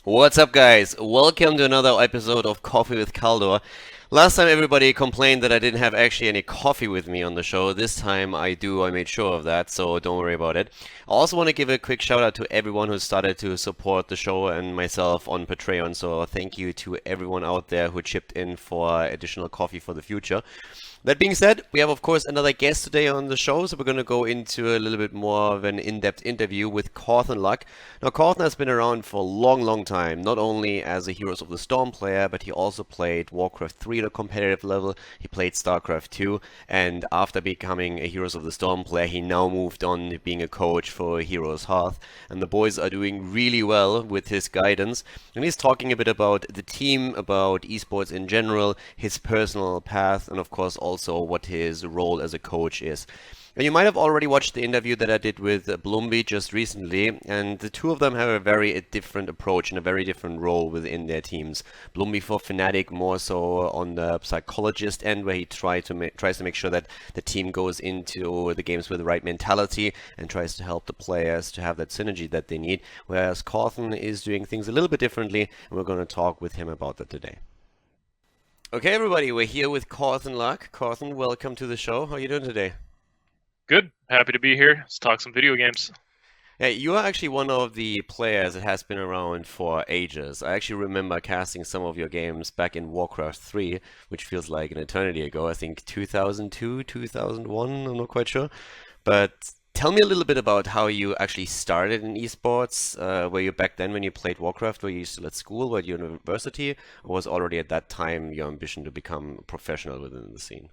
What's up, guys? Welcome to another episode of Coffee with Khaldor. Last time everybody complained that I didn't have actually any coffee with me on the show. This time I do. I made sure of that, so don't worry about it. I also want to give a quick shout out to everyone who started to support the show and myself on Patreon. So thank you to everyone out there who chipped in for additional coffee for the future. That being said, we have, of course, another guest today on the show, so we're going to go into a little bit more of an in-depth interview with CauthonLuck. Now, Cawthon has been around for a long, long time, not only as a Heroes of the Storm player, but he also played WarCraft 3 at a competitive level, he played StarCraft 2, and after becoming a Heroes of the Storm player, he now moved on to being a coach for HeroesHearth, and the boys are doing really well with his guidance, and he's talking a bit about the team, about esports in general, his personal path, and of course also what his role as a coach is. And you might have already watched the interview that I did with Bloomby just recently, and the two of them have a very different approach and a very different role within their teams. Bloomby for Fnatic more so on the psychologist end, where he tries to make sure that the team goes into the games with the right mentality and tries to help the players to have that synergy that they need. Whereas Cawthon is doing things a little bit differently, and we're going to talk with him about that today. Okay, everybody, we're here with CauthonLuck. Cawthon, welcome to the show. How are you doing today? Good. Happy to be here. Let's talk some video games. Yeah, you are actually one of the players that has been around for ages. I actually remember casting some of your games back in WarCraft 3, which feels like an eternity ago. I think 2002, 2001, I'm not quite sure. But tell me a little bit about how you actually started in esports. Were you back then when you played WarCraft? Were you still at school? Were you at university? Or was already at that time your ambition to become a professional within the scene?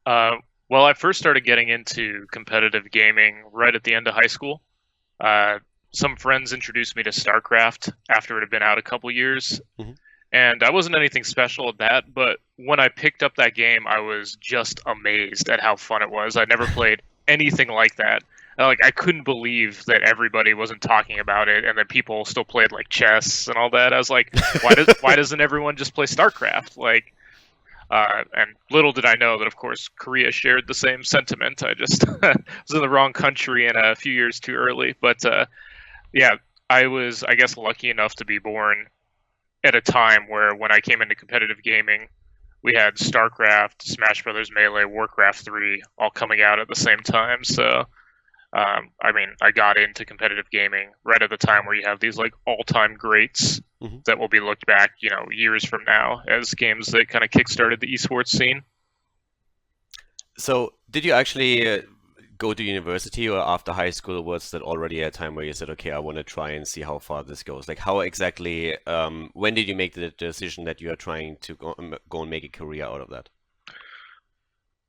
Uh, well, I first started getting into competitive gaming right at the end of high school. Uh, some friends introduced me to StarCraft after it had been out a couple years, Mhm. and I wasn't anything special at that, but when I picked up that game, I was just amazed at how fun it was. I'd never played anything like that. Like I couldn't believe that everybody wasn't talking about it, and that people still played like chess and all that. I was like, why doesn't everyone just play StarCraft? Like, and little did I know that, of course, Korea shared the same sentiment. I just was in the wrong country and a few years too early. But yeah, I was, I guess, lucky enough to be born at a time where when I came into competitive gaming, we had StarCraft, Smash Brothers Melee, WarCraft 3 all coming out at the same time. So I mean, I got into competitive gaming right at the time where you have these like all-time greats Mhm. that will be looked back, years from now as games that kind of kickstarted the esports scene. So, did you actually go to university or after high school? Was that already a time where you said, okay, I want to try and see how far this goes? Like, how exactly, when did you make the decision that you are trying to go and make a career out of that?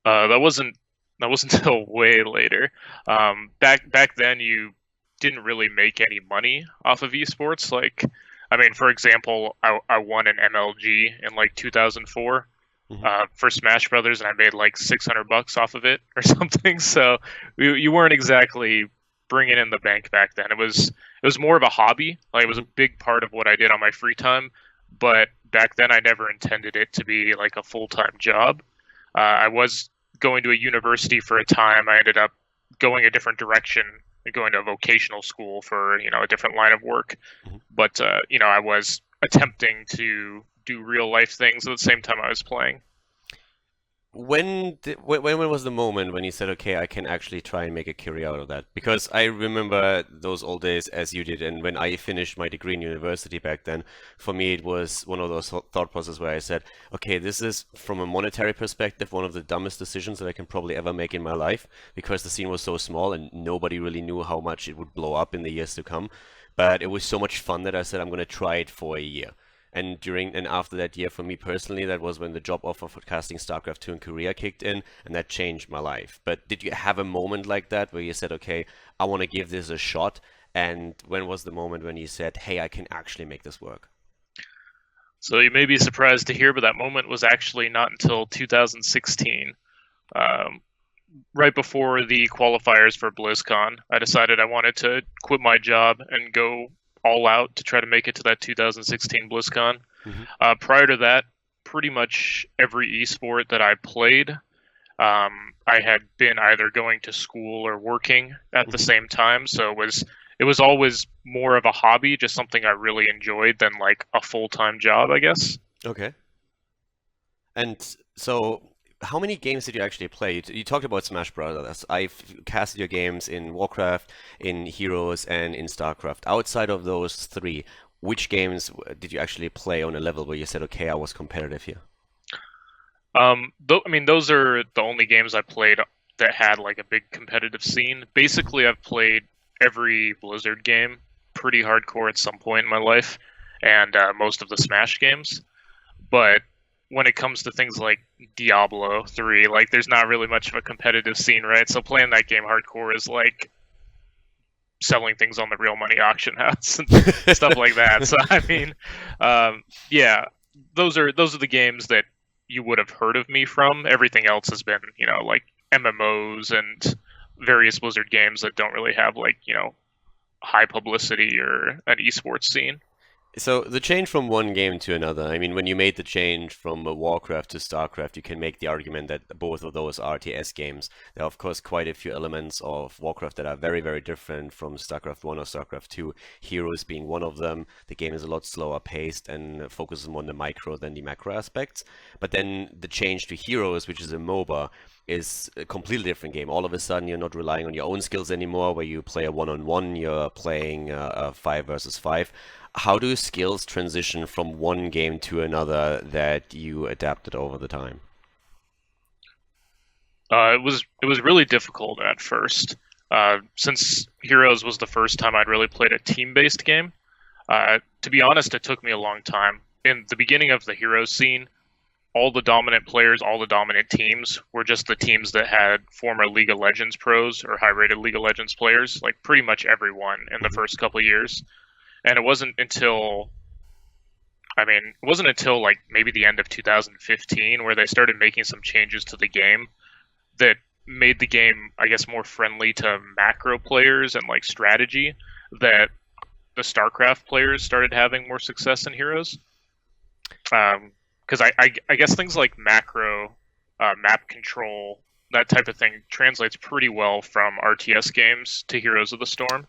That wasn't until way later. Back then, you didn't really make any money off of esports. Like, I mean, for example, I won an MLG in like 2004 Hmm. for Smash Brothers, and I made like $600 off of it or something. So you weren't exactly bringing in the bank back then. It was more of a hobby. Like it was a Hmm. big part of what I did on my free time, but back then I never intended it to be like a full-time job. I was going to a university for a time. I ended up going a different direction, going to a vocational school for a different line of work. But I was attempting to do real life things at the same time I was playing. When was the moment when you said, okay, I can actually try and make a career out of that? Because I remember those old days as you did, and when I finished my degree in university back then, for me it was one of those thought processes where I said, okay, this is from a monetary perspective one of the dumbest decisions that I can probably ever make in my life, because the scene was so small and nobody really knew how much it would blow up in the years to come. But it was so much fun that I said I'm going to try it for a year. And during and after that year, for me personally, that was when the job offer for casting StarCraft 2 in Korea kicked in, and that changed my life. But did you have a moment like that where you said, okay, I want to give this a shot? And when was the moment when you said, hey, I can actually make this work? So you may be surprised to hear, but that moment was actually not until 2016. Um, right before the qualifiers for BlizzCon, I decided I wanted to quit my job and go all out to try to make it to that 2016 BlizzCon. Hmm. Prior to that, pretty much every esport that I played, I had been either going to school or working at the Hmm. same time, so it was it was always more of a hobby, just something I really enjoyed than like a full-time job, I guess. Okay. And so, how many games did you actually play? You talked about Smash Brothers. I've casted your games in WarCraft, in Heroes, and in StarCraft. Outside of those three, which games did you actually play on a level where you said, okay, I was competitive here? I mean, those are the only games I played that had like a big competitive scene. Basically, I've played every Blizzard game pretty hardcore at some point in my life, and most of the Smash games. But when it comes to things like Diablo 3, like there's not really much of a competitive scene, right? So playing that game hardcore is like selling things on the real money auction house and stuff like that. So I mean, yeah, those are the games that you would have heard of me from. Everything else has been, like MMOs and various Blizzard games that don't really have like, high publicity or an esports scene. So the change from one game to another, I mean, when you made the change from Warcraft to StarCraft, you can make the argument that both of those are RTS games. There are, of course, quite a few elements of Warcraft that are very, very different from StarCraft 1 or StarCraft 2, Heroes being one of them. The game is a lot slower paced and focuses more on the micro than the macro aspects. But then the change to Heroes, which is a MOBA, is a completely different game. All of a sudden, you're not relying on your own skills anymore, where you play a one-on-one, you're playing a five versus five. How do skills transition from one game to another that you adapted over the time? It was really difficult at first, since Heroes was the first time I'd really played a team-based game. To be honest, it took me a long time. In the beginning of the Heroes scene, all the dominant players, all the dominant teams were just the teams that had former League of Legends pros or high-rated League of Legends players, like pretty much everyone in the first couple of years. And it wasn't until like maybe the end of 2015 where they started making some changes to the game that made the game, I guess, more friendly to macro players and like strategy, that the StarCraft players started having more success in Heroes. Because I guess things like macro, map control, that type of thing translates pretty well from RTS games to Heroes of the Storm.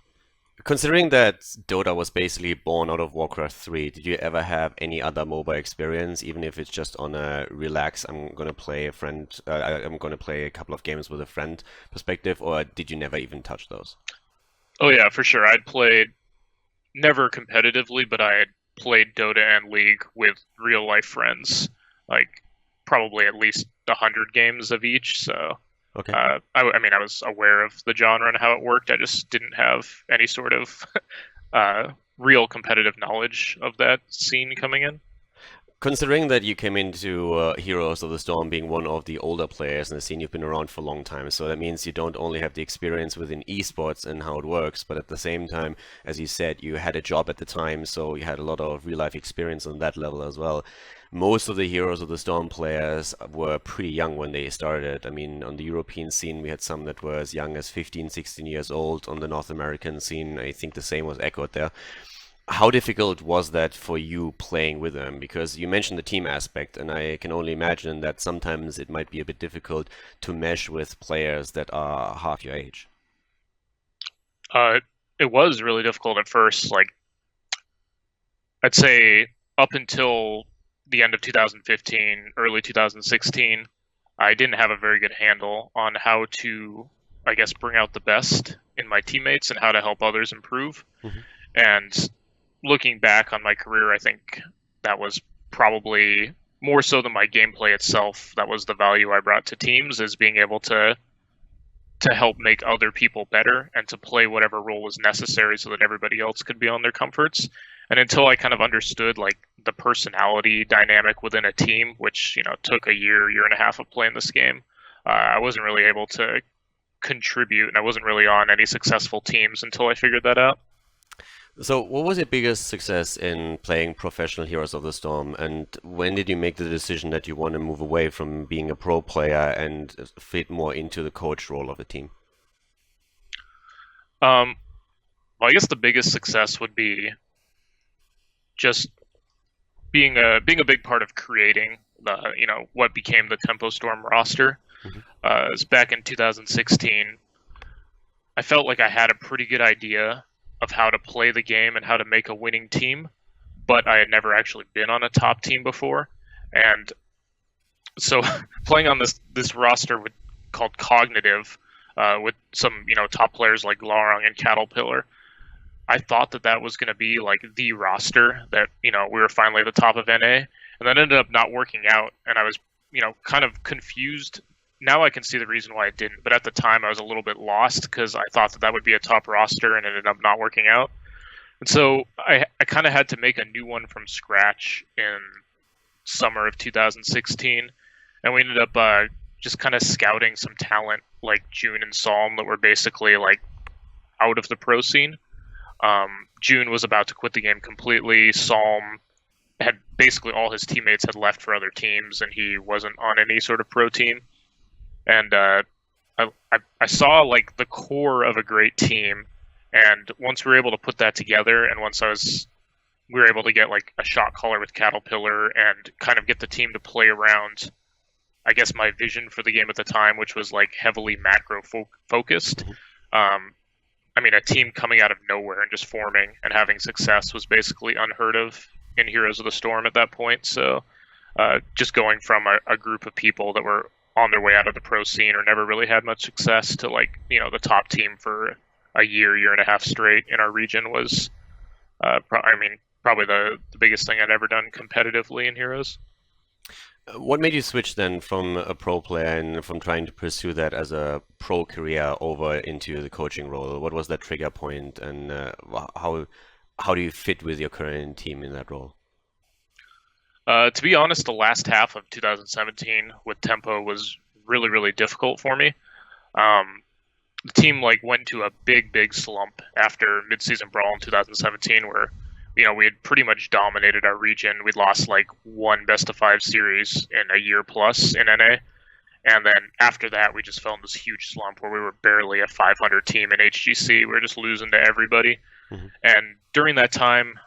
Considering that Dota was basically born out of Warcraft 3, did you ever have any other MOBA experience, even if it's just on a relax, I'm gonna play a couple of games with a friend perspective, or did you never even touch those? Oh yeah, for sure. I'd played never competitively, but I had played Dota and League with real life friends, like probably at least 100 games of each. So Okay. I mean, I was aware of the genre and how it worked. I just didn't have any sort of real competitive knowledge of that scene coming in. Considering that you came into Heroes of the Storm being one of the older players in the scene, you've been around for a long time. So that means you don't only have the experience within esports and how it works, but at the same time, as you said, you had a job at the time, so you had a lot of real life experience on that level as well. Most of the Heroes of the Storm players were pretty young when they started. I mean, on the European scene, we had some that were as young as 15, 16 years old. On the North American scene, I think the same was echoed there. How difficult was that for you playing with them? Because you mentioned the team aspect, and I can only imagine that sometimes it might be a bit difficult to mesh with players that are half your age. Uh, it was really difficult at first. Like I'd say up until the end of 2015, early 2016, I didn't have a very good handle on how to, I guess, bring out the best in my teammates and how to help others improve. Mhm. And looking back on my career, I think that was probably more so than my gameplay itself. That was the value I brought to teams, is being able to help make other people better and to play whatever role was necessary so that everybody else could be on their comforts. And until I kind of understood like the personality dynamic within a team, which took a year and a half of playing this game, I wasn't really able to contribute, and I wasn't really on any successful teams until I figured that out. So, what was your biggest success in playing professional Heroes of the Storm, and when did you make the decision that you want to move away from being a pro player and fit more into the coach role of the team? Um, well, I guess the biggest success would be just being a big part of creating the what became the Tempo Storm roster. Mhm. It was back in 2016. I felt like I had a pretty good idea of how to play the game and how to make a winning team, but I had never actually been on a top team before. And so playing on this roster called Cognitive, with some top players like Larong and Caterpillar, I thought that was going to be like the roster that we were finally at the top of NA, and that ended up not working out. And I was kind of confused. Now I can see the reason why it didn't, but at the time I was a little bit lost because I thought that would be a top roster and it ended up not working out. And so I kind of had to make a new one from scratch in summer of 2016, and we ended up just kind of scouting some talent like June and Psalm that were basically like out of the pro scene. June was about to quit the game completely. Psalm had basically all his teammates had left for other teams, and he wasn't on any sort of pro team. And I saw like the core of a great team, and once we were able to put that together, and once we were able to get like a shot caller with Caterpillar and kind of get the team to play around, I guess, my vision for the game at the time, which was like heavily macro focused. I mean, a team coming out of nowhere and just forming and having success was basically unheard of in Heroes of the Storm at that point. So just going from a group of people that were on their way out of the pro scene or never really had much success to like, the top team for a year and a half straight in our region was, probably the biggest thing I'd ever done competitively in Heroes. What made you switch then from a pro player and from trying to pursue that as a pro career over into the coaching role? What was that trigger point, and how do you fit with your current team in that role? To be honest, the last half of 2017 with Tempo was really, really difficult for me. The team went to a big slump after midseason brawl in 2017, where we had pretty much dominated our region. We'd lost one best of 5 series in a year plus in NA. And then after that, we just fell in this huge slump where we were barely a 500 team in HGC. We were just losing to everybody. Mm-hmm. And during that time,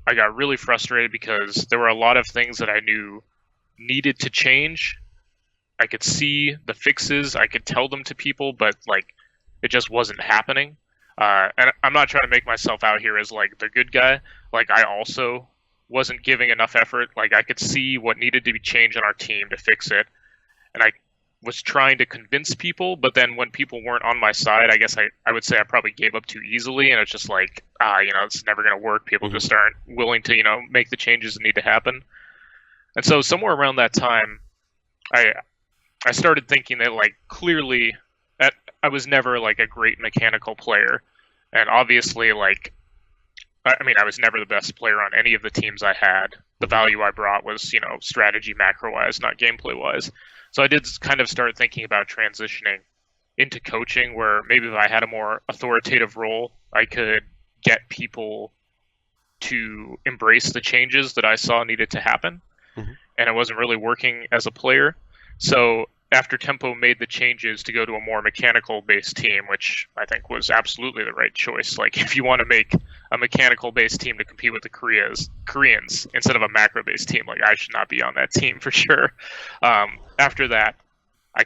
I got really frustrated because there were a lot of things that I knew needed to change. I could see the fixes, I could tell them to people, but it just wasn't happening. And I'm not trying to make myself out here as the good guy. I also wasn't giving enough effort. I could see what needed to be changed on our team to fix it. And I was trying to convince people, but then when people weren't on my side, I guess I would say I probably gave up too easily. And it's just it's never going to work. People mm-hmm. just aren't willing to, make the changes that need to happen. And so somewhere around that time, I started thinking that clearly I was never a great mechanical player. And obviously I was never the best player on any of the teams I had. The value I brought was, strategy macro-wise, not gameplay-wise. So I did kind of start thinking about transitioning into coaching, where maybe if I had a more authoritative role, I could get people to embrace the changes that I saw needed to happen. Mm-hmm. And it wasn't really working as a player. So after Tempo made the changes to go to a more mechanical-based team, which I think was absolutely the right choice. If you want to make a mechanical-based team to compete with the Koreans instead of a macro-based team, I should not be on that team for sure. After that, I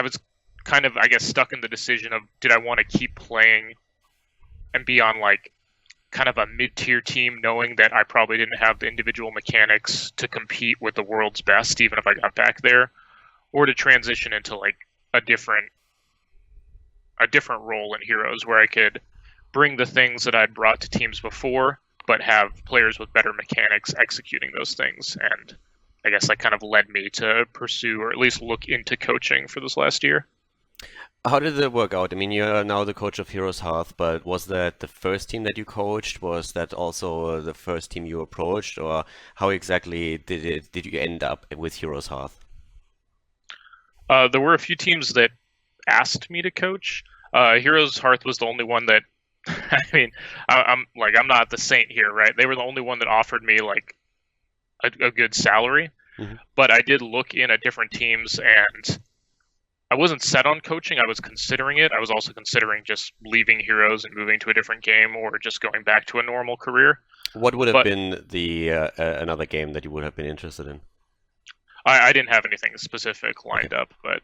was kind of, I guess, stuck in the decision of, did I want to keep playing and be on kind of a mid-tier team, knowing that I probably didn't have the individual mechanics to compete with the world's best, even if I got back there, or to transition into a different role in Heroes, where I could bring the things that I'd brought to teams before, but have players with better mechanics executing those things. And I guess that kind of led me to pursue, or at least look into coaching for this last year. How did it work out? I mean, you're now the coach of HeroesHearth, but was that the first team that you coached? Was that also the first team you approached, or how exactly did you end up with HeroesHearth? There were a few teams that asked me to coach. HeroesHearth was the only one that, I mean, I'm not the saint here, right? They were the only one that offered me a good salary. Mm-hmm. But I did look in at different teams, and I wasn't set on coaching. I was considering it. I was also considering just leaving Heroes and moving to a different game, or just going back to a normal career. What would have been the another game that you would have been interested in? I didn't have anything specific lined up, but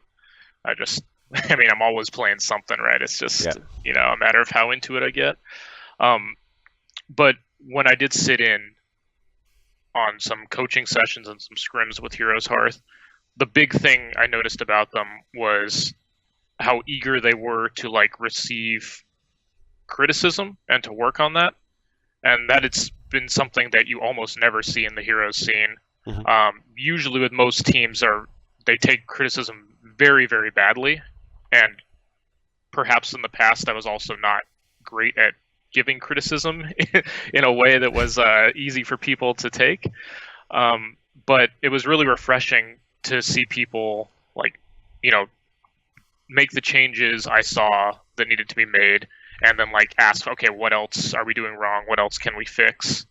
I just I mean, I'm always playing something, right? It's just, Yeah. a matter of how into it I get. But when I did sit in on some coaching sessions and some scrims with Heroes Hearth, the big thing I noticed about them was how eager they were to like receive criticism and to work on that. And that it's been something that you almost never see in the Heroes scene. Usually with most teams they take criticism very, very badly. And perhaps in the past I was also not great at giving criticism in a way that was easy for people to take. But it was really refreshing to see people like, make the changes I saw that needed to be made, and then like ask, okay, what else are we doing wrong? What else can we fix?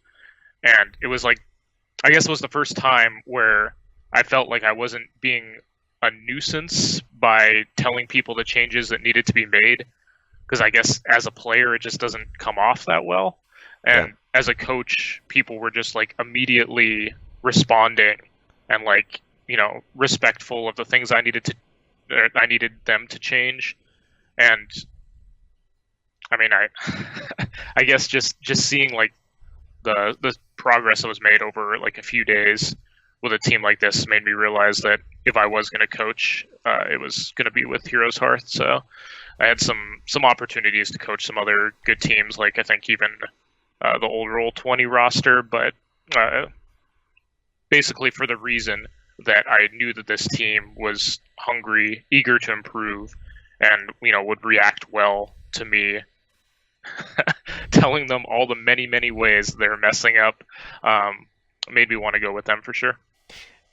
And it was like, I guess it was the first time where I felt like I wasn't being a nuisance by telling people the changes that needed to be made, because I guess as a player it just doesn't come off that well. And as a coach, people were just like immediately responding and like, respectful of the things I needed them to change. And I mean, I guess just seeing like the progress that was made over like a few days with a team like this made me realize that if I was going to coach, it was going to be with Heroes Hearth. So I had some opportunities to coach some other good teams, like I think even the old Roll20 roster, but basically for the reason that I knew that this team was hungry, eager to improve, and would react well to me telling them all the many, many ways they're messing up. Made me want to go with them for sure.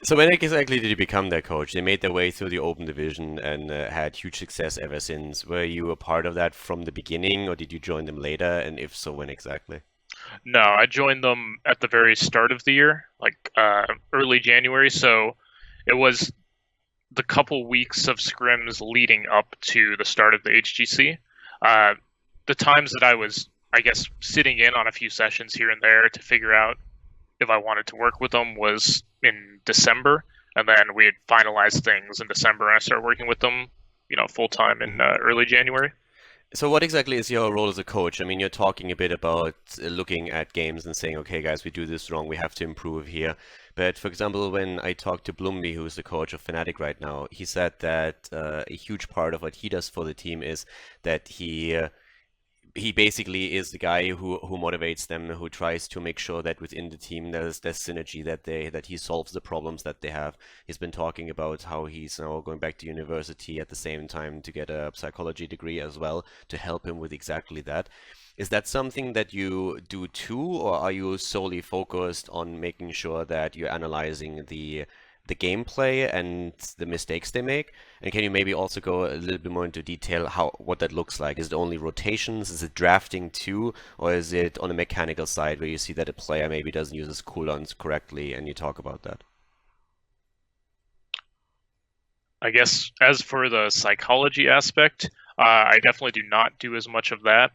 So when exactly did you become their coach? They made their way through the Open Division and had huge success ever since. Were you a part of that from the beginning, or did you join them later? And if so, when exactly? No, I joined them at the very start of the year, like early January. So it was the couple weeks of scrims leading up to the start of the HGC. The times that I was, I guess, sitting in on a few sessions here and there to figure out if I wanted to work with them was in December, and then we had finalized things in December, and I started working with them, full time in early January. So what exactly is your role as a coach? I mean, you're talking a bit about looking at games and saying, okay, guys, we do this wrong, we have to improve here. But for example, when I talked to Blumby, who's the coach of Fnatic right now, he said that a huge part of what he does for the team is that he basically is the guy who motivates them, who tries to make sure that within the team there's synergy, that he solves the problems that they have. He's been talking about how he's now going back to university at the same time to get a psychology degree as well to help him with exactly that. Is that something that you do too, or are you solely focused on making sure that you're analyzing the gameplay and the mistakes they make? And can you maybe also go a little bit more into detail what that looks like? Is it only rotations? Is it drafting too? Or is it on the mechanical side where you see that a player maybe doesn't use his cooldowns correctly and you talk about that? I guess as for the psychology aspect, I definitely do not do as much of that.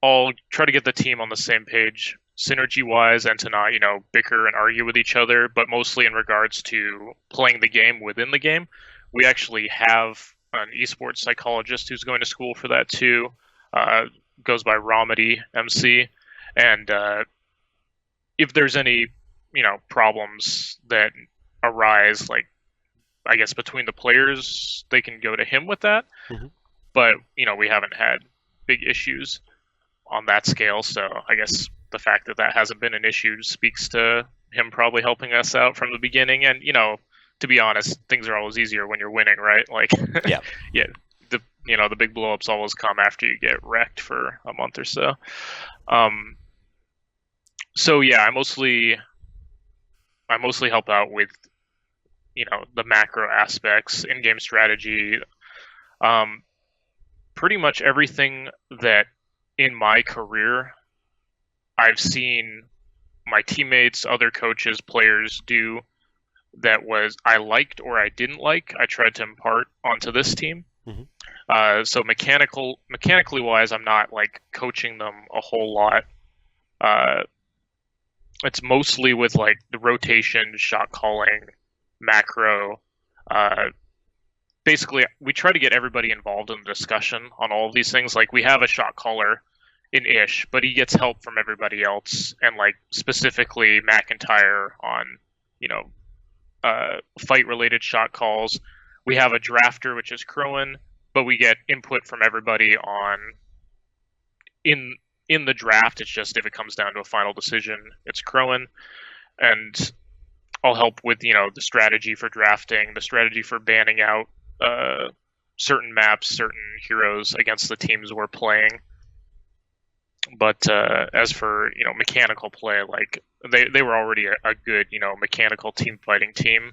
I'll try to get the team on the same page synergy-wise and to not, bicker and argue with each other, but mostly in regards to playing the game within the game. We actually have an esports psychologist who's going to school for that too. Goes by Ramadi MC. And if there's any, problems that arise, like, I guess between the players, they can go to him with that. Mm-hmm. But, we haven't had big issues on that scale, so I guess the fact that hasn't been an issue speaks to him probably helping us out from the beginning. And to be honest, things are always easier when you're winning, right? Like, yeah, the big blowups always come after you get wrecked for a month or so. So yeah, I mostly help out with the macro aspects, in-game strategy, pretty much everything that in my career I've seen my teammates, other coaches, players do that was I liked or I didn't like, I tried to impart onto this team. Mm-hmm. So mechanically wise, I'm not like coaching them a whole lot. It's mostly with like the rotation, shot calling, macro, basically we try to get everybody involved in the discussion on all of these things. Like we have a shot caller in Ish, but he gets help from everybody else, and like specifically McIntyre on, you know, fight related shot calls. We have a drafter, which is Crowan, but we get input from everybody on in the draft. It's just if it comes down to a final decision, it's Crowan, and I'll help with, you know, the strategy for drafting, the strategy for banning out certain maps, certain heroes against the teams we're playing. But as for, you know, mechanical play, like they were already a good, you know, mechanical team fighting team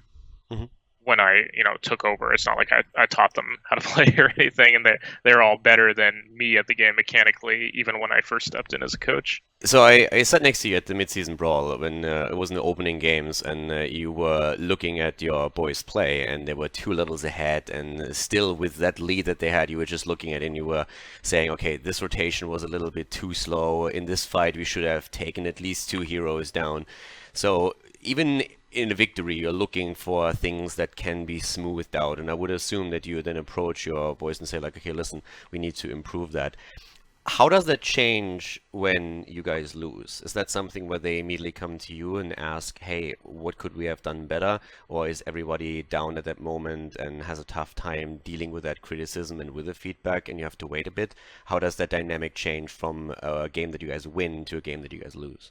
Mm-hmm. when I, you know, took over. It's not like I taught them how to play or anything, and they're all better than me at the game mechanically, even when I first stepped in as a coach. So I sat next to you at the mid-season brawl when it was in the opening games, and you were looking at your boys play, and they were 2 levels ahead, and still with that lead that they had, you were just looking at it and you were saying, okay, this rotation was a little bit too slow. In this fight, we should have taken at least 2 heroes down. So even in a victory, you're looking for things that can be smoothed out, and I would assume that you then approach your boys and say like, okay, listen, we need to improve that. How does that change when you guys lose? Is that something where they immediately come to you and ask, hey, what could we have done better? Or is everybody down at that moment and has a tough time dealing with that criticism and with the feedback and you have to wait a bit? How does that dynamic change from a game that you guys win to a game that you guys lose?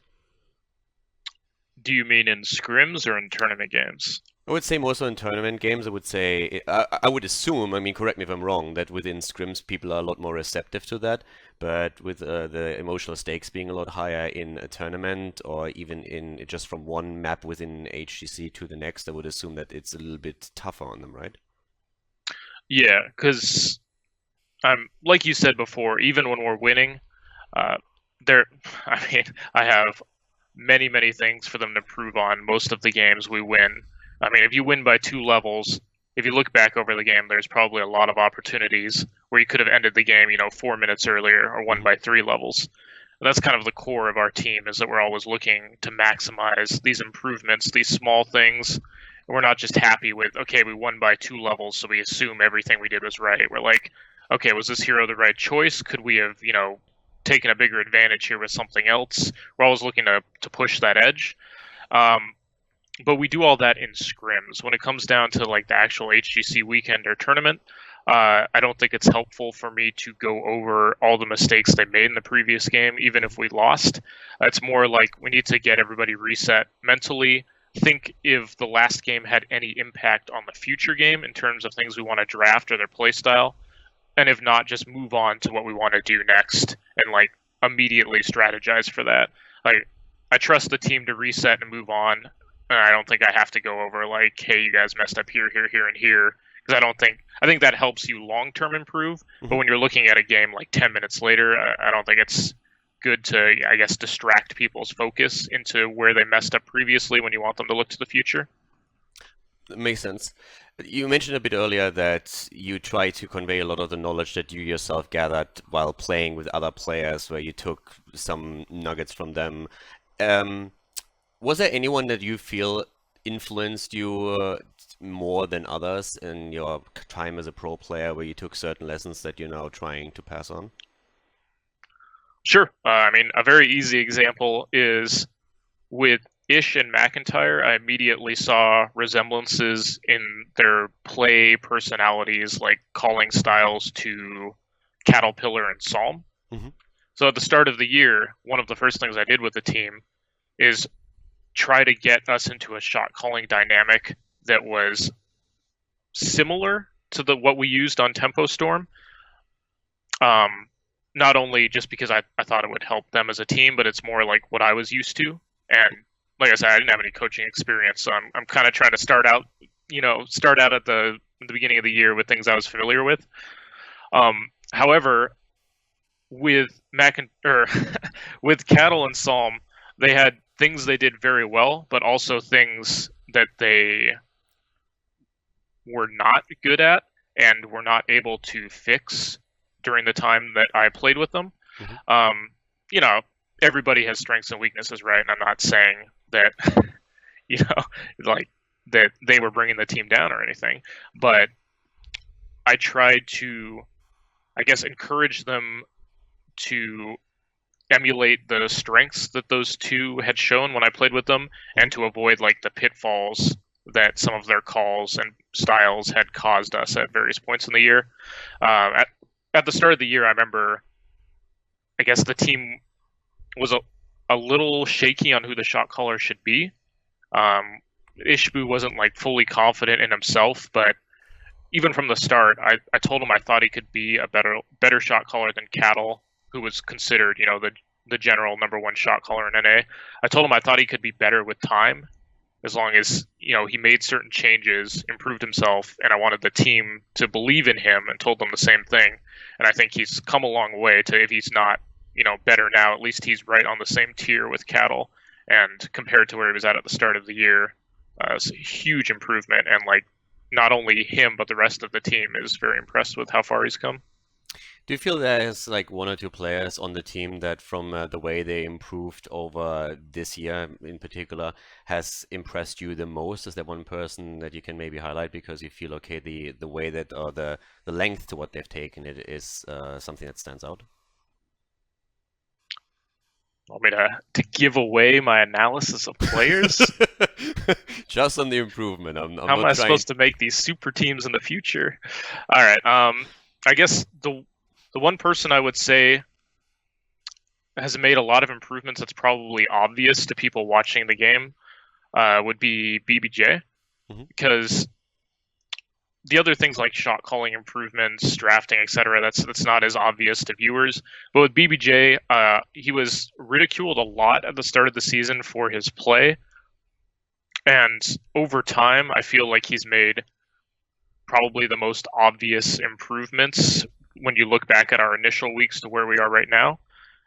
Do you mean in scrims or in tournament games? I would say more so in tournament games. I would assume, I mean, correct me if I'm wrong, that within scrims people are a lot more receptive to that. But with the emotional stakes being a lot higher in a tournament, or even in just from one map within HGC to the next, I would assume that it's a little bit tougher on them, right? Yeah, because like you said before, even when we're winning, there. I mean, I have many things for them to prove on most of the games we win. I mean, if you win by 2 levels, if you look back over the game, there's probably a lot of opportunities where you could have ended the game, you know, 4 minutes earlier or won by 3 levels. And that's kind of the core of our team, is that we're always looking to maximize these improvements, these small things. We're not just happy with, okay, we won by 2 levels, so we assume everything we did was right. We're like, okay, was this hero the right choice? Could we have, you know, taken a bigger advantage here with something else? We're always looking to push that edge. But we do all that in scrims. When it comes down to like the actual HGC weekend or tournament, I don't think it's helpful for me to go over all the mistakes they made in the previous game, even if we lost. It's more like we need to get everybody reset mentally, think if the last game had any impact on the future game in terms of things we want to draft or their play style, and if not, just move on to what we want to do next and like immediately strategize for that. Like, I trust the team to reset and move on. And I don't think I have to go over like, hey, you guys messed up here, and here, because I think that helps you long-term improve. But when you're looking at a game like 10 minutes later, I don't think it's good to, I guess, distract people's focus into where they messed up previously when you want them to look to the future. That makes sense. You mentioned a bit earlier that you try to convey a lot of the knowledge that you yourself gathered while playing with other players, where you took some nuggets from them. Was there anyone that you feel influenced you more than others in your time as a pro player, where you took certain lessons that you're now trying to pass on? Sure. I mean, a very easy example is with Ish and McIntyre. I immediately saw resemblances in their play personalities, like calling styles, to Caterpillar and Psalm. Mm-hmm. So at the start of the year, one of the first things I did with the team is try to get us into a shot calling dynamic that was similar to what we used on Tempo Storm. Not only just because I thought it would help them as a team, but it's more like what I was used to. And like I said, I didn't have any coaching experience, so I'm kind of trying to start out at the beginning of the year with things I was familiar with. However, with with Cattle and Psalm, they had things they did very well, but also things that they were not good at and were not able to fix during the time that I played with them. Mm-hmm. You know, everybody has strengths and weaknesses, right? And I'm not saying that, you know, like that they were bringing the team down or anything, but I tried to, I guess, encourage them to emulate the strengths that those two had shown when I played with them, and to avoid like the pitfalls that some of their calls and styles had caused us at various points in the year. At the start of the year, I remember, I guess the team was a little shaky on who the shot caller should be. Ishbu wasn't like fully confident in himself, but even from the start, I told him I thought he could be a better shot caller than Cattle, who was considered, the general #1 shot caller in NA. I told him I thought he could be better with time, as long as, he made certain changes, improved himself, and I wanted the team to believe in him, and told them the same thing. And I think he's come a long way to, if he's not, better now, at least he's right on the same tier with Cattle. And compared to where he was at the start of the year, it's a huge improvement. And like, not only him, but the rest of the team is very impressed with how far he's come. Do you feel there's like one or two players on the team that, from the way they improved over this year in particular, has impressed you the most? Is there one person that you can maybe highlight because you feel, okay, the way that, or the length to what they've taken it is something that stands out? Want me to give away my analysis of players? Just on the improvement. I'm How am I supposed to make these super teams in the future? All right. I guess the one person I would say has made a lot of improvements that's probably obvious to people watching the game would be BBJ, because the other things like shot calling improvements, drafting, etc., that's not as obvious to viewers. But with BBJ, he was ridiculed a lot at the start of the season for his play, and over time, I feel like he's made probably the most obvious improvements when you look back at our initial weeks to where we are right now.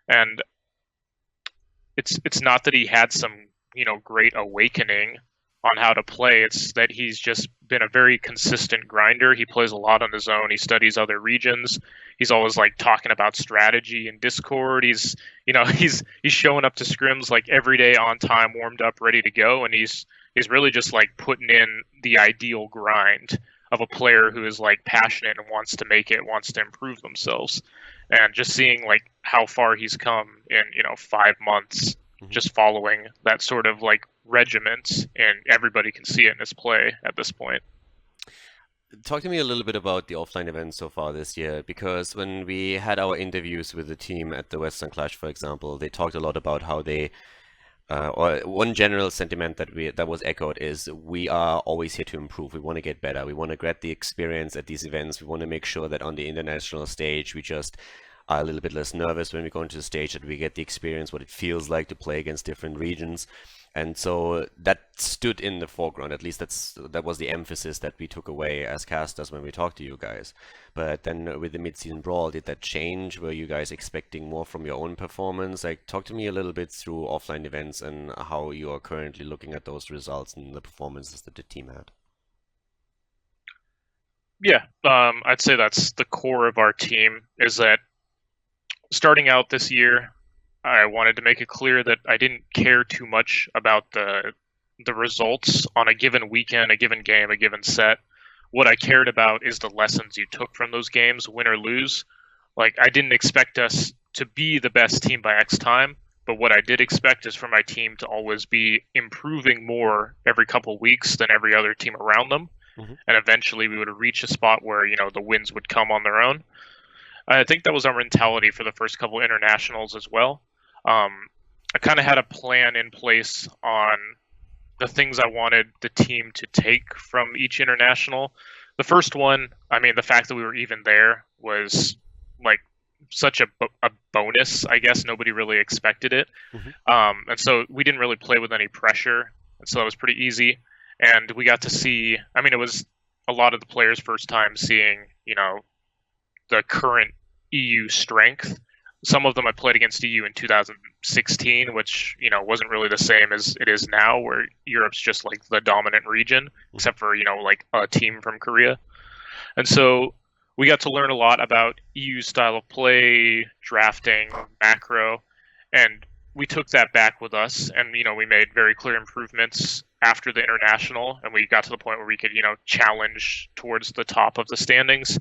And it's not that he had some great awakening on how to play. It's that he's just been a very consistent grinder. He plays a lot on his own. He studies other regions. He's always like talking about strategy in Discord. He's showing up to scrims like every day on time, warmed up, ready to go. And he's really just like putting in the ideal grind of a player who is like passionate and wants to make it, wants to improve themselves. And just seeing like how far he's come in 5 months, just following that sort of like regiment, and everybody can see it in his play at this point. Talk to me a little bit about the offline events so far this year, because when we had our interviews with the team at the Western Clash, for example, they talked a lot about how they or one general sentiment that was echoed is, we are always here to improve. We want to get better. We want to get the experience at these events. We want to make sure that on the international stage we just are a little bit less nervous when we go into the stage, that we get the experience, what it feels like to play against different regions. And so that stood in the foreground. At least that was the emphasis that we took away as casters when we talked to you guys. But then with the mid-season brawl, did that change? Were you guys expecting more from your own performance? Like, talk to me a little bit through offline events and how you are currently looking at those results and the performances that the team had. Yeah, I'd say that's the core of our team, is that starting out this year, I wanted to make it clear that I didn't care too much about the results on a given weekend, a given game, a given set. What I cared about is the lessons you took from those games, win or lose. Like, I didn't expect us to be the best team by X time, but what I did expect is for my team to always be improving more every couple weeks than every other team around them. And eventually we would reach a spot where, the wins would come on their own. I think that was our mentality for the first couple internationals as well. I kind of had a plan in place on the things I wanted the team to take from each international. The first one, the fact that we were even there was like such a bonus, I guess. Nobody really expected it. And so we didn't really play with any pressure. And so that was pretty easy. And we got to see, it was a lot of the players' first time seeing, the current EU strength. Some of them I played against EU in 2016, which, wasn't really the same as it is now, where Europe's just like the dominant region, except for, like a team from Korea. And so we got to learn a lot about EU style of play, drafting, macro, and we took that back with us, and, we made very clear improvements after the international, and we got to the point where we could, challenge towards the top of the standings.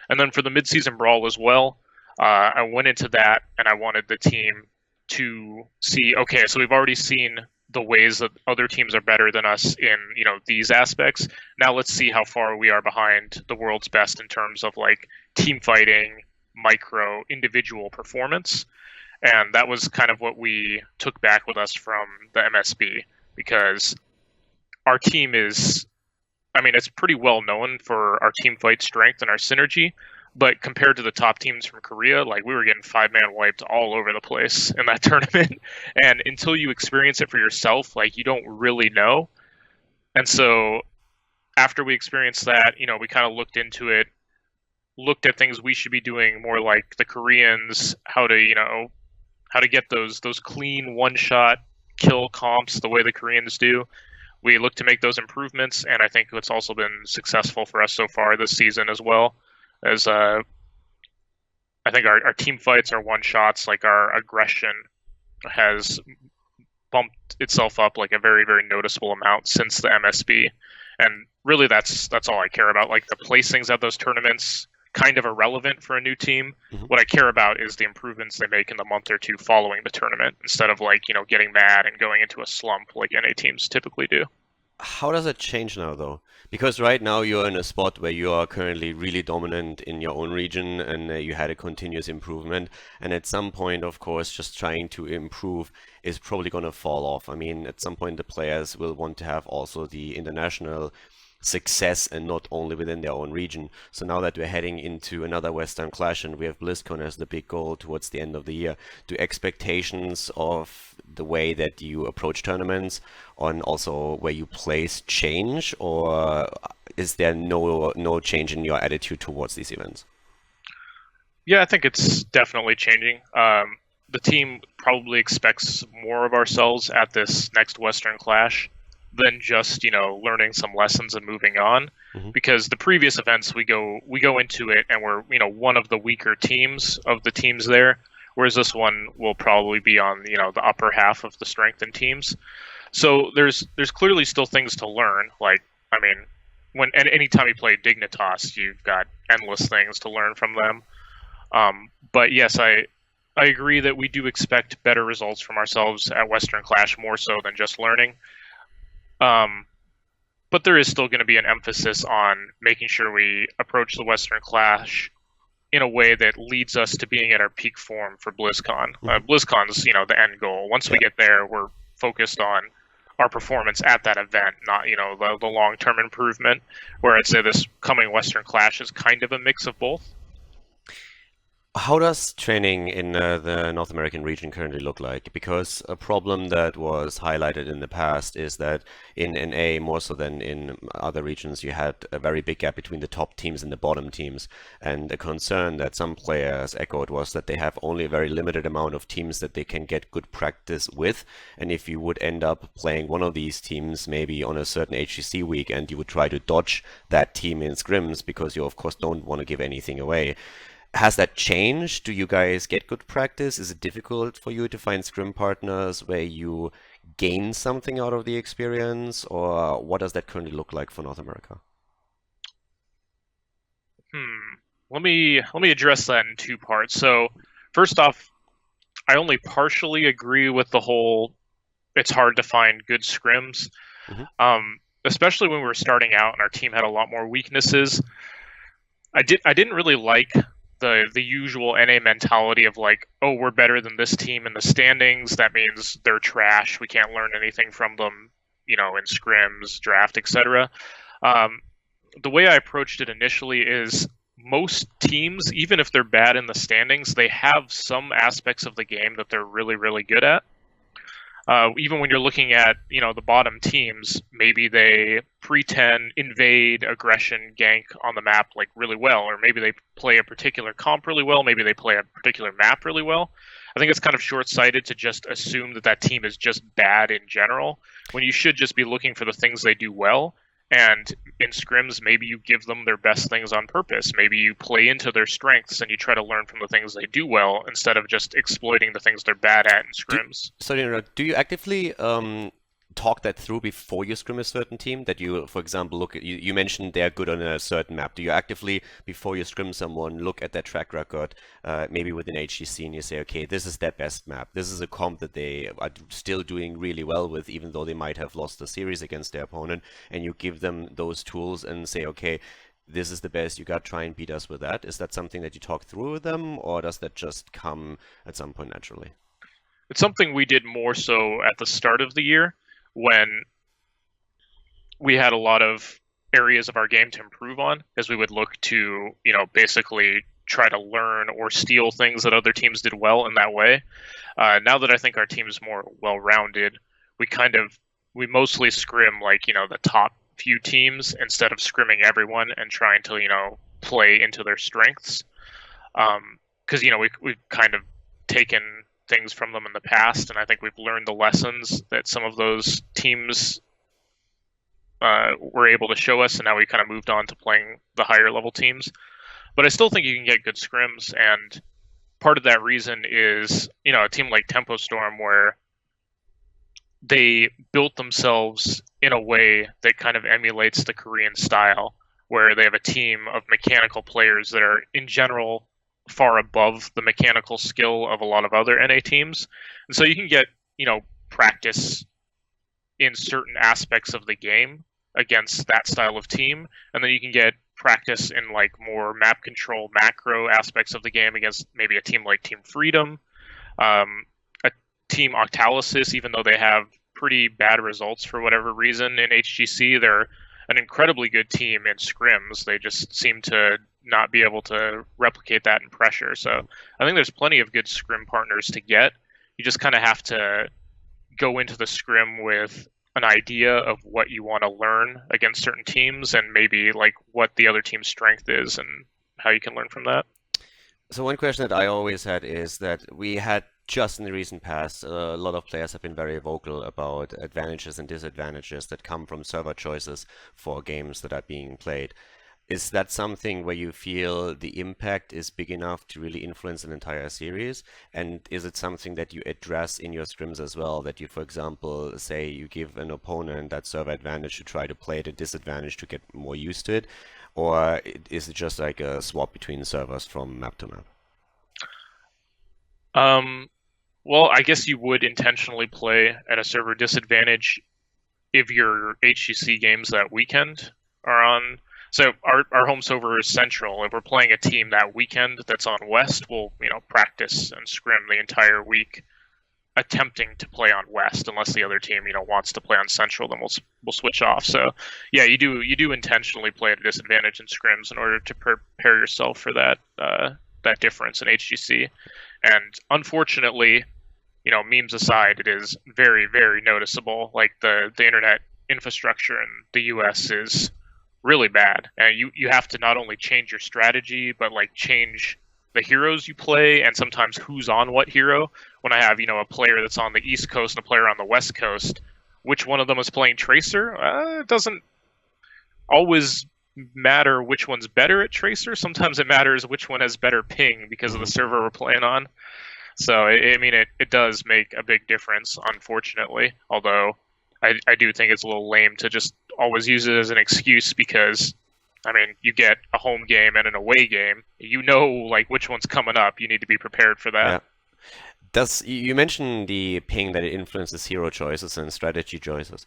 And then for the midseason brawl as well, I went into that and I wanted the team to see, okay, so we've already seen the ways that other teams are better than us in, these aspects. Now let's see how far we are behind the world's best in terms of like team fighting, micro, individual performance. And that was kind of what we took back with us from the MSB, because our team is, it's pretty well known for our team fight strength and our synergy, but compared to the top teams from Korea, like we were getting 5-man wiped all over the place in that tournament. And until you experience it for yourself, like you don't really know. And so after we experienced that, we kind of looked into it, looked at things we should be doing more like the Koreans, how to get those clean one-shot kill comps the way the Koreans do. We look to make those improvements, and I think it's also been successful for us so far this season as well. As I think our team fights, our one-shots, like our aggression has bumped itself up like a very, very noticeable amount since the MSB. And really that's all I care about. Like the placings at those tournaments, kind of irrelevant for a new team. Mm-hmm. What I care about is the improvements they make in the month or two following the tournament, instead of like, getting mad and going into a slump like NA teams typically do. How does it change now, though? Because right now you're in a spot where you are currently really dominant in your own region, and you had a continuous improvement. And at some point, of course, just trying to improve is probably going to fall off. At some point, the players will want to have also the international success and not only within their own region. So now that we're heading into another Western Clash and we have BlizzCon as the big goal towards the end of the year, do expectations of the way that you approach tournaments on also where you place change, or is there no change in your attitude towards these events? Yeah, I think it's definitely changing. The team probably expects more of ourselves at this next Western Clash than just learning some lessons and moving on. Mm-hmm. Because the previous events we go into it and we're one of the weaker teams of the teams there, whereas this one will probably be on the upper half of the strengthened teams. So there's clearly still things to learn. Like anytime you play Dignitas, you've got endless things to learn from them. But yes, I agree that we do expect better results from ourselves at Western Clash, more so than just learning. But there is still going to be an emphasis on making sure we approach the Western Clash in a way that leads us to being at our peak form for BlizzCon. BlizzCon's, the end goal. Once we get there, we're focused on our performance at that event, not, the long-term improvement, where I'd say this coming Western Clash is kind of a mix of both. How does training in the North American region currently look like? Because a problem that was highlighted in the past is that in NA, more so than in other regions, you had a very big gap between the top teams and the bottom teams. And a concern that some players echoed was that they have only a very limited amount of teams that they can get good practice with. And if you would end up playing one of these teams, maybe on a certain HCC week, and you would try to dodge that team in scrims because you, of course, don't want to give anything away. Has that changed? Do you guys get good practice? Is it difficult for you to find scrim partners where you gain something out of the experience? Or what does that currently look like for North America? Let me address that in two parts. So first off, I only partially agree with the whole it's hard to find good scrims. Mm-hmm. Especially when we were starting out and our team had a lot more weaknesses. I didn't really like the usual NA mentality of like, oh, we're better than this team in the standings. That means they're trash. We can't learn anything from them, in scrims, draft, etc. The way I approached it initially is most teams, even if they're bad in the standings, they have some aspects of the game that they're really, really good at. Even when you're looking at, the bottom teams, maybe they pretend, invade, aggression, gank on the map like really well, or maybe they play a particular comp really well, maybe they play a particular map really well. I think it's kind of short-sighted to just assume that team is just bad in general, when you should just be looking for the things they do well. And in scrims, maybe you give them their best things on purpose. Maybe you play into their strengths and you try to learn from the things they do well instead of just exploiting the things they're bad at in scrims. Do you actively talk that through before you scrim a certain team? That you, for example, look at you mentioned they're good on a certain map. Do you actively, before you scrim someone, look at their track record, maybe within HGC, and you say, okay, this is their best map. This is a comp that they are still doing really well with, even though they might have lost the series against their opponent, and you give them those tools and say, okay, this is the best you got, try and beat us with that. Is that something that you talk through with them, or does that just come at some point naturally? It's something we did more so at the start of the year when we had a lot of areas of our game to improve on, as we would look to, basically try to learn or steal things that other teams did well in that way. Now that I think our team is more well-rounded, we mostly scrim the top few teams instead of scrimming everyone and trying to, play into their strengths. Because, we've kind of taken things from them in the past, and I think we've learned the lessons that some of those teams were able to show us, and now we kind of moved on to playing the higher level teams. But I still think you can get good scrims, and part of that reason is, a team like Tempo Storm, where they built themselves in a way that kind of emulates the Korean style, where they have a team of mechanical players that are, in general, far above the mechanical skill of a lot of other NA teams. And so you can get, practice in certain aspects of the game against that style of team, and then you can get practice in more map control macro aspects of the game against maybe a team like Team Freedom, a team Octalysis. Even though they have pretty bad results for whatever reason in HGC, they're an incredibly good team in scrims. They just seem to not be able to replicate that in pressure. So I think there's plenty of good scrim partners to get. You just kind of have to go into the scrim with an idea of what you want to learn against certain teams, and maybe what the other team's strength is and how you can learn from that. So one question that I always had is that we had just in the recent past, a lot of players have been very vocal about advantages and disadvantages that come from server choices for games that are being played. Is that something where you feel the impact is big enough to really influence an entire series? And is it something that you address in your scrims as well? That you, for example, say you give an opponent that server advantage to try to play at a disadvantage to get more used to it? Or is it just like a swap between servers from map to map? Well, I guess you would intentionally play at a server disadvantage if your HGC games that weekend are on. So our home server is Central. If we're playing a team that weekend that's on West, we'll practice and scrim the entire week, attempting to play on West. Unless the other team wants to play on Central, then we'll switch off. So yeah, you do intentionally play at a disadvantage in scrims in order to prepare yourself for that difference in HGC. And unfortunately, memes aside, it is very, very noticeable. The internet infrastructure in the US is really bad. And you have to not only change your strategy, but change the heroes you play, and sometimes who's on what hero. When I have, a player that's on the East Coast and a player on the West Coast, which one of them is playing Tracer? It doesn't always matter which one's better at Tracer. Sometimes it matters which one has better ping because of the server we're playing on. So, it does make a big difference, unfortunately. Although, I do think it's a little lame to just always use it as an excuse, because, you get a home game and an away game. Which one's coming up. You need to be prepared for that. Yeah. You mentioned the ping that it influences hero choices and strategy choices.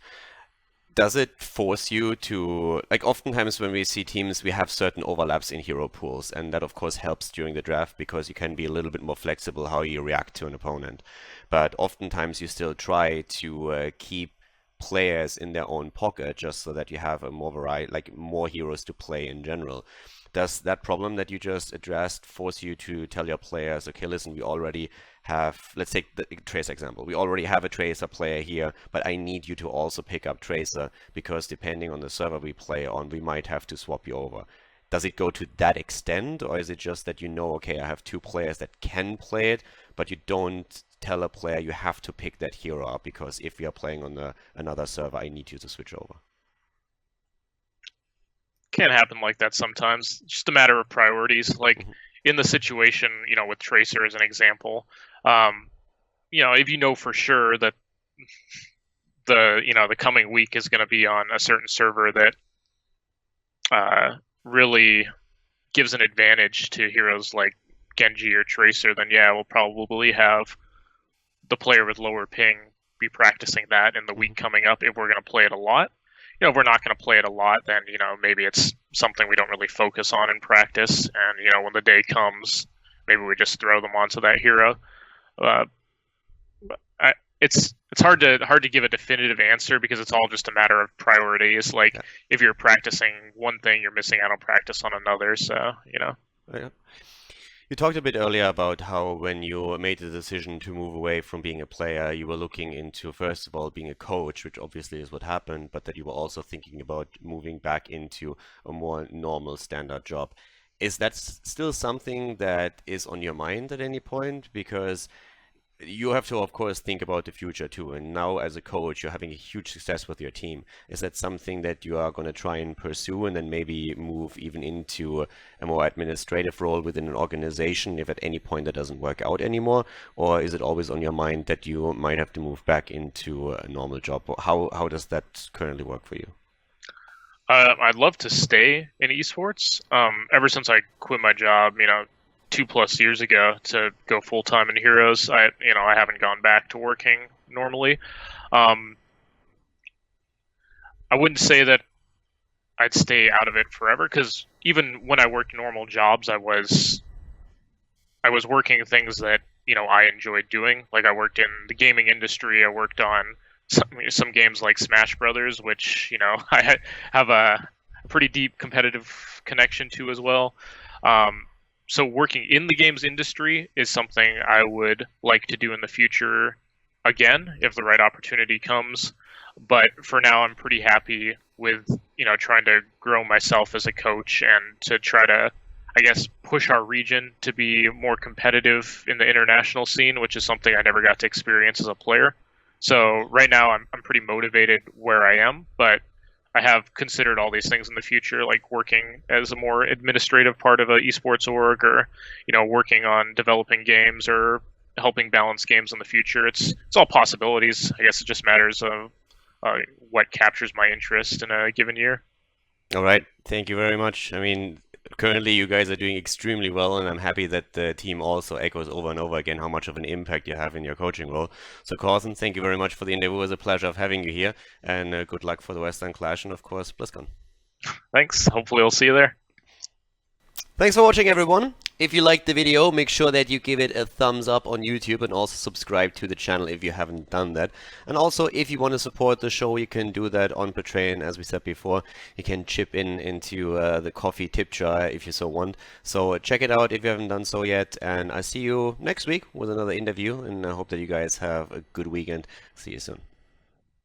Does it force you to, oftentimes when we see teams, we have certain overlaps in hero pools, and that of course helps during the draft because you can be a little bit more flexible how you react to an opponent. But oftentimes you still try to keep players in their own pocket just so that you have a more variety, more heroes to play in general. Does that problem that you just addressed force you to tell your players, okay, listen, we already have, let's take the Tracer example. We already have a Tracer player here, but I need you to also pick up Tracer because depending on the server we play on, we might have to swap you over. Does it go to that extent, or is it just that okay, I have two players that can play it, but you don't tell a player you have to pick that hero up because if we are playing on another server, I need you to switch over? Can happen like that sometimes. It's just a matter of priorities. In the situation, with Tracer as an example, if you know for sure that the coming week is going to be on a certain server that really gives an advantage to heroes like Genji or Tracer, then yeah, we'll probably have the player with lower ping be practicing that in the week coming up if we're going to play it a lot. If we're not going to play it a lot, then maybe it's something we don't really focus on in practice, and when the day comes, maybe we just throw them onto that hero. It's hard to give a definitive answer because it's all just a matter of priorities. Like if you're practicing one thing, you're missing out on practice on another. So Yeah. You talked a bit earlier about how when you made the decision to move away from being a player, you were looking into, first of all, being a coach, which obviously is what happened, but that you were also thinking about moving back into a more normal standard job. Is that still something that is on your mind at any point? Because you have to, of course, think about the future too. And now, as a coach, you're having a huge success with your team. Is that something that you are going to try and pursue and then maybe move even into a more administrative role within an organization if at any point that doesn't work out anymore? Or is it always on your mind that you might have to move back into a normal job? How does that currently work for you? I'd love to stay in esports. Ever since I quit my job, 2+ years ago to go full time in Heroes, I haven't gone back to working normally. I wouldn't say that I'd stay out of it forever, because even when I worked normal jobs, I was working things that I enjoyed doing. Like I worked in the gaming industry. I worked on some games like Smash Brothers, which I have a pretty deep competitive connection to as well. So working in the games industry is something I would like to do in the future again, if the right opportunity comes. But for now, I'm pretty happy with, trying to grow myself as a coach and to try to, I guess, push our region to be more competitive in the international scene, which is something I never got to experience as a player. So right now, I'm pretty motivated where I am, but I have considered all these things in the future, like working as a more administrative part of an esports org, or working on developing games or helping balance games in the future. It's all possibilities. I guess it just matters of what captures my interest in a given year. All right, thank you very much. I mean, currently you guys are doing extremely well, and I'm happy that the team also echoes over and over again how much of an impact you have in your coaching role. So, Cauthon, thank you very much for the interview. It was a pleasure of having you here, and good luck for the Western Clash and, of course, BlizzCon. Thanks. Hopefully I'll see you there. Thanks for watching, everyone. If you liked the video, make sure that you give it a thumbs up on YouTube and also subscribe to the channel if you haven't done that. And also, if you want to support the show, you can do that on Patreon. As we said before, you can chip into the coffee tip jar if you so want. So check it out if you haven't done so yet. And I see you next week with another interview. And I hope that you guys have a good weekend. See you soon.